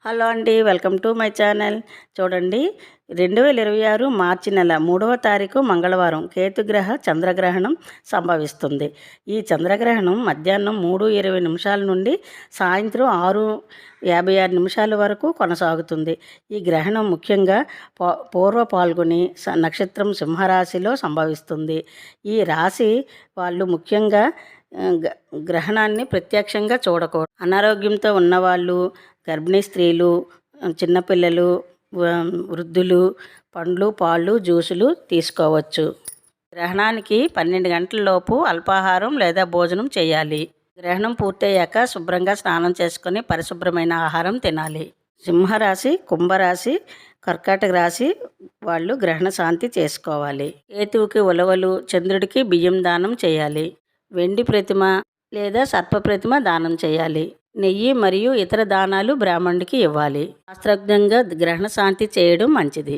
Hello అండి, welcome to my channel. చూడండి, 2026 మార్చి నెల 3వ తారీఖు మంగళవారం కేతుగ్రహ చంద్రగ్రహణం సంభవిస్తుంది. ఈ చంద్రగ్రహణం మధ్యాహ్నం 3:20 నుండి సాయంత్రం 6:56 వరకు కొనసాగుతుంది. ఈ గ్రహణం ముఖ్యంగా పూర్వ పాల్గొని నక్షత్రం సింహరాశిలో సంభవిస్తుంది. ఈ రాశి వాళ్ళు ముఖ్యంగా గ్రహణాన్ని ప్రత్యక్షంగా చూడకూడదు. అనారోగ్యంతో ఉన్నవాళ్ళు, గర్భిణీ స్త్రీలు, చిన్నపిల్లలు, వృద్ధులు పండ్లు, పాలు, జ్యూసులు తీసుకోవచ్చు. గ్రహణానికి 12 గంటల లోపు అల్పాహారం లేదా భోజనం చేయాలి. గ్రహణం పూర్తయ్యాక శుభ్రంగా స్నానం చేసుకొని పరిశుభ్రమైన ఆహారం తినాలి. సింహరాశి, కుంభరాశి, కర్కాటక రాశి వాళ్ళు గ్రహణ శాంతి చేసుకోవాలి. కేతువుకి ఉలవలు, చంద్రుడికి బియ్యం దానం చేయాలి. వెండి ప్రతిమ లేదా సర్ప ప్రతిమ దానం చేయాలి. నెయ్యి మరియు ఇతర దానాలు బ్రాహ్మణుడికి ఇవ్వాలి. శాస్త్రోక్తంగా గ్రహణ శాంతి చేయడం మంచిది.